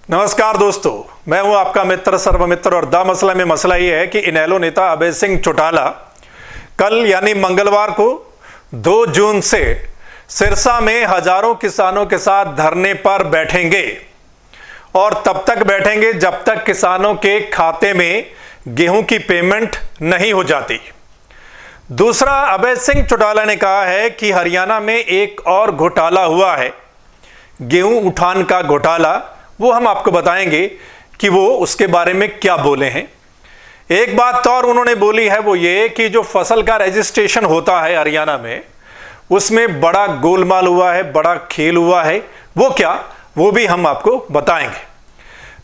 नमस्कार दोस्तों, मैं हूं आपका मित्र सर्वमित्र और द मसला में मसला ये है कि इनेलो नेता अभय सिंह चौटाला कल यानी मंगलवार को 2 जून से सिरसा में हजारों किसानों के साथ धरने पर बैठेंगे और तब तक बैठेंगे जब तक किसानों के खाते में गेहूं की पेमेंट नहीं हो जाती। दूसरा, अभय सिंह चौटाला ने कहा है कि हरियाणा में एक और घोटाला हुआ है, गेहूं उठान का घोटाला। वो हम आपको बताएंगे कि वो उसके बारे में क्या बोले हैं। एक बात तो और उन्होंने बोली है, वो ये कि जो फसल का रजिस्ट्रेशन होता है हरियाणा में, उसमें बड़ा गोलमाल हुआ है, बड़ा खेल हुआ है। वो क्या, वो भी हम आपको बताएंगे।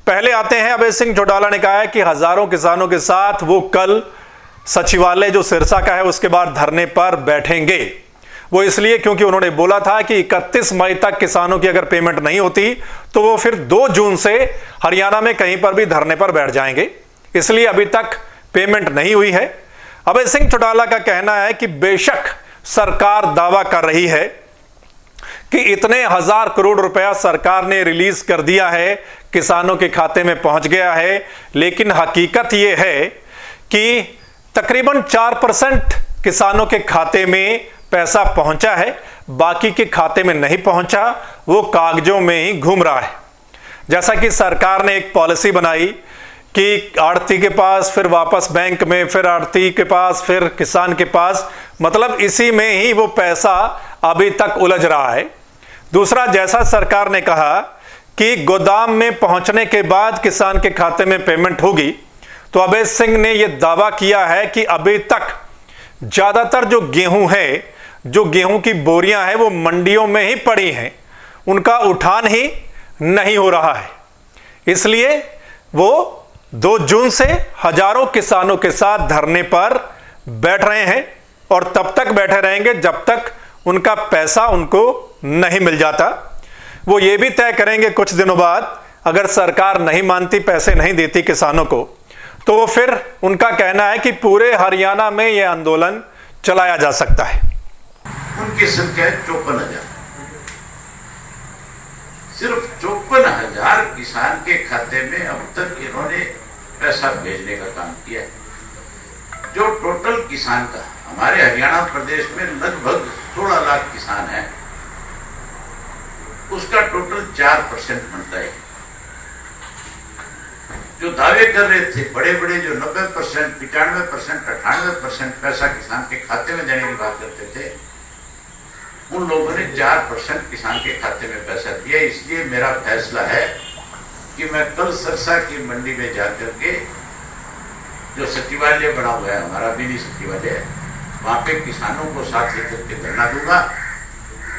पहले आते हैं, अभय सिंह चौटाला ने कहा है कि हजारों किसानों के साथ वो कल सचिवालय जो सिरसा का है उसके बाद धरने पर बैठेंगे। वो इसलिए क्योंकि उन्होंने बोला था कि 31 मई तक किसानों की अगर पेमेंट नहीं होती तो वो फिर 2 जून से हरियाणा में कहीं पर भी धरने पर बैठ जाएंगे। इसलिए अभी तक पेमेंट नहीं हुई है। अभय सिंह चौटाला का कहना है कि बेशक सरकार दावा कर रही है कि इतने 1000 करोड़ रुपया सरकार ने रिलीज कर दिया है, किसानों के खाते में पहुंच गया है, लेकिन हकीकत यह है कि तकरीबन 4% किसानों के खाते में पैसा पहुंचा है, बाकी के खाते में नहीं पहुंचा, वो कागजों में ही घूम रहा है। जैसा कि सरकार ने एक पॉलिसी बनाई कि आड़ती के पास, फिर वापस बैंक में, फिर आड़ती के पास, फिर किसान के पास, मतलब इसी में ही वो पैसा अभी तक उलझ रहा है। दूसरा, जैसा सरकार ने कहा कि गोदाम में पहुंचने के बाद किसान के खाते में पेमेंट होगी, तो अभय सिंह ने यह दावा किया है कि अभी तक ज्यादातर जो गेहूं है, जो गेहूं की बोरियां हैं, वो मंडियों में ही पड़ी हैं, उनका उठान ही नहीं हो रहा है। इसलिए वो 2 जून से हजारों किसानों के साथ धरने पर बैठ रहे हैं और तब तक बैठे रहेंगे जब तक उनका पैसा उनको नहीं मिल जाता। वो ये भी तय करेंगे कुछ दिनों बाद, अगर सरकार नहीं मानती, पैसे नहीं देती किसानों को, तो फिर उनका कहना है कि पूरे हरियाणा में यह आंदोलन चलाया जा सकता है। उनकी संख्या 54,000, सिर्फ 54,000 किसान के खाते में अब तक इन्होंने पैसा भेजने का काम किया। जो टोटल किसान का हमारे हरियाणा प्रदेश में लगभग 16 लाख किसान हैं, उसका टोटल 4% बनता है। जो दावे कर रहे थे बड़े बड़े, जो 90%, 95%, 98% पैसा किसान के खाते में देने की बात करते थे, उन लोगों ने 4% किसान के खाते में पैसा दिया। इसलिए मेरा फैसला है कि मैं कल सिरसा की मंडी में जाकर के, जो सचिवालय बना हुआ है हमारा मिनी सचिवालय, वहां पे किसानों को साथ लेकर के धरना दूंगा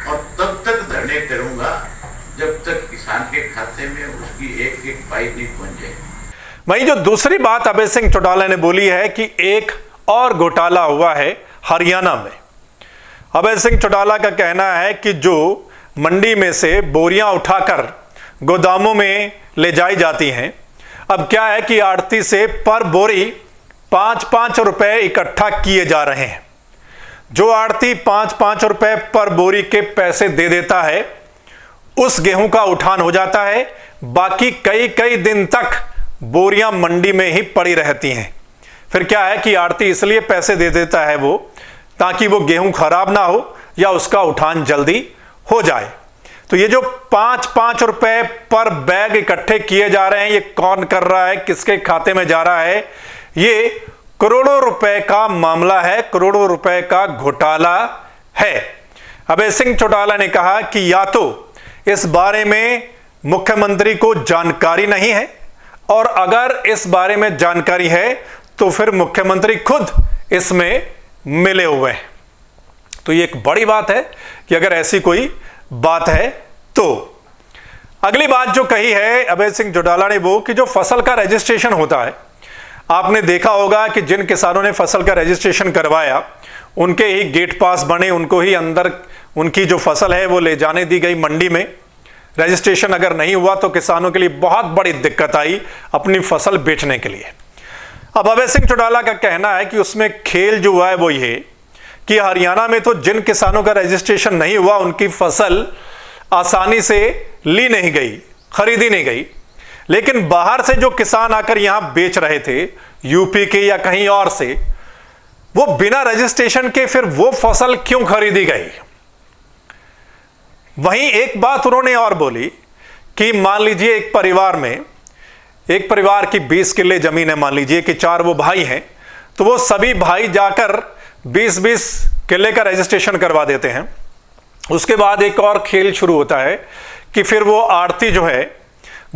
और तब तक धरने करूंगा जब तक किसान के खाते में उसकी एक पाई नहीं पहुंच जाए। वहीं जो दूसरी बात अभय सिंह चौटाला ने बोली है कि एक और घोटाला हुआ है हरियाणा में। अभय सिंह चौटाला का कहना है कि जो मंडी में से बोरियां उठाकर गोदामों में ले जाई जाती हैं, अब क्या है कि आड़ती से पर बोरी 5-5 रुपए इकट्ठा किए जा रहे हैं। जो आड़ती 5-5 रुपए पर बोरी के पैसे दे देता है, उस गेहूं का उठान हो जाता है। बाकी कई दिन तक बोरियां मंडी में ही पड़ी रहती हैं। फिर क्या है कि आड़ती इसलिए पैसे दे देता है वो, ताकि वो गेहूं खराब ना हो या उसका उठान जल्दी हो जाए। तो ये जो 5-5 रुपए पर बैग इकट्ठे किए जा रहे हैं, ये कौन कर रहा है, किसके खाते में जा रहा है? ये करोड़ों रुपए का मामला है, करोड़ों रुपए का घोटाला है। अभय सिंह चौटाला ने कहा कि या तो इस बारे में मुख्यमंत्री को जानकारी नहीं है, और अगर इस बारे में जानकारी है तो फिर मुख्यमंत्री खुद इसमें मिले हुए हैं। तो ये एक बड़ी बात है कि अगर ऐसी कोई बात है तो। अगली बात जो कही है अभय सिंह चौटाला ने, वो कि जो फसल का रजिस्ट्रेशन होता है, आपने देखा होगा कि जिन किसानों ने फसल का रजिस्ट्रेशन करवाया, उनके ही गेट पास बने, उनको ही अंदर उनकी जो फसल है वो ले जाने दी गई मंडी में। रजिस्ट्रेशन अगर नहीं हुआ तो किसानों के लिए बहुत बड़ी दिक्कत आई अपनी फसल बेचने के लिए। अब अभय सिंह चौटाला का कहना है कि उसमें खेल जो हुआ है वो ये कि हरियाणा में तो जिन किसानों का रजिस्ट्रेशन नहीं हुआ, उनकी फसल आसानी से ली नहीं गई, खरीदी नहीं गई। लेकिन बाहर से जो किसान आकर यहां बेच रहे थे, यूपी के या कहीं और से, वो बिना रजिस्ट्रेशन के फिर वो फसल क्यों खरीदी गई? वहीं एक बात उन्होंने और बोली कि मान लीजिए एक परिवार की 20 किले जमीन है, मान लीजिए कि 4 वो भाई हैं, तो वो सभी भाई जाकर 20-20 किले का रजिस्ट्रेशन करवा देते हैं। उसके बाद एक और खेल शुरू होता है कि फिर वो आड़ती जो है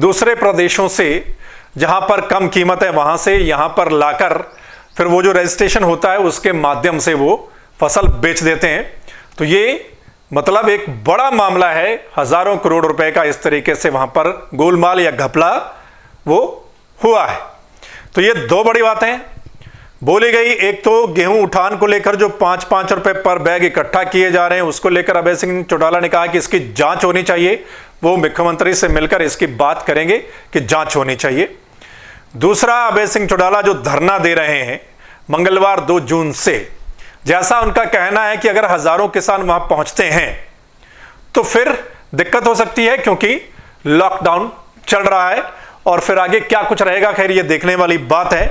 दूसरे प्रदेशों से, जहां पर कम कीमत है वहां से यहां पर लाकर फिर वो जो रजिस्ट्रेशन होता है उसके माध्यम से वो फसल बेच देते हैं। तो ये मतलब एक बड़ा मामला है, हजारों करोड़ रुपए का इस तरीके से वहां पर गोलमाल या घपला वो हुआ है। तो ये 2 बड़ी बातें बोली गई। एक तो गेहूं उठान को लेकर जो 5-5 रुपए पर बैग इकट्ठा किए जा रहे हैं, उसको लेकर अभय सिंह चौटाला ने कहा कि इसकी जांच होनी चाहिए। वो मुख्यमंत्री से मिलकर इसकी बात करेंगे कि जांच होनी चाहिए। दूसरा, अभय सिंह चौटाला जो धरना दे रहे हैं मंगलवार 2 जून से, जैसा उनका कहना है कि अगर हजारों किसान वहां पहुंचते हैं तो फिर दिक्कत हो सकती है, क्योंकि लॉकडाउन चल रहा है और फिर आगे क्या कुछ रहेगा। खैर, ये देखने वाली बात है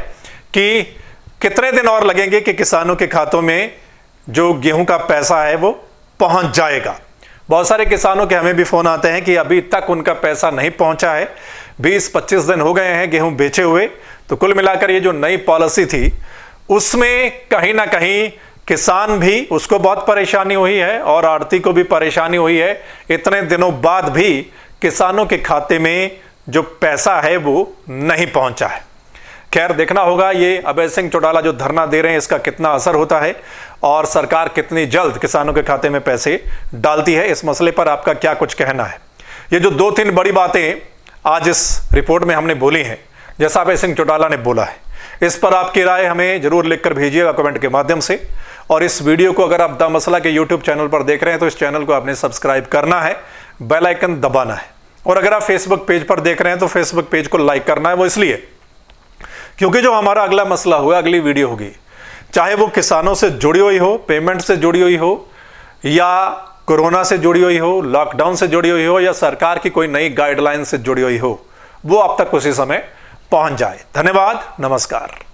कि कितने दिन और लगेंगे कि किसानों के खातों में जो गेहूं का पैसा है वो पहुंच जाएगा। बहुत सारे किसानों के हमें भी फोन आते हैं कि अभी तक उनका पैसा नहीं पहुंचा है, 20-25 दिन हो गए हैं गेहूं बेचे हुए। तो कुल मिलाकर ये जो नई पॉलिसी थी उसमें कहीं ना कहीं किसान भी, उसको बहुत परेशानी हुई है और आड़ती को भी परेशानी हुई है। इतने दिनों बाद भी किसानों के खाते में जो पैसा है वो नहीं पहुंचा है। खैर, देखना होगा ये अभय सिंह चौटाला जो धरना दे रहे हैं इसका कितना असर होता है और सरकार कितनी जल्द किसानों के खाते में पैसे डालती है। इस मसले पर आपका क्या कुछ कहना है? ये जो 2-3 बड़ी बातें आज इस रिपोर्ट में हमने बोली हैं, जैसा अभय सिंह चौटाला ने बोला है, इस पर आपकी राय हमें जरूर लिखकर भेजिएगा कमेंट के माध्यम से। और इस वीडियो को अगर आप द मसला के यूट्यूब चैनल पर देख रहे हैं तो इस चैनल को आपने सब्सक्राइब करना है, बेल आइकन दबाना है। और अगर आप फेसबुक पेज पर देख रहे हैं तो फेसबुक पेज को लाइक करना है। वो इसलिए क्योंकि जो हमारा अगला मसला होगा, अगली वीडियो होगी, चाहे वो किसानों से जुड़ी हुई हो, पेमेंट से जुड़ी हुई हो, या कोरोना से जुड़ी हुई हो, लॉकडाउन से जुड़ी हुई हो, या सरकार की कोई नई गाइडलाइन से जुड़ी हुई हो, वो आप तक उसी समय पहुंच जाए। धन्यवाद, नमस्कार।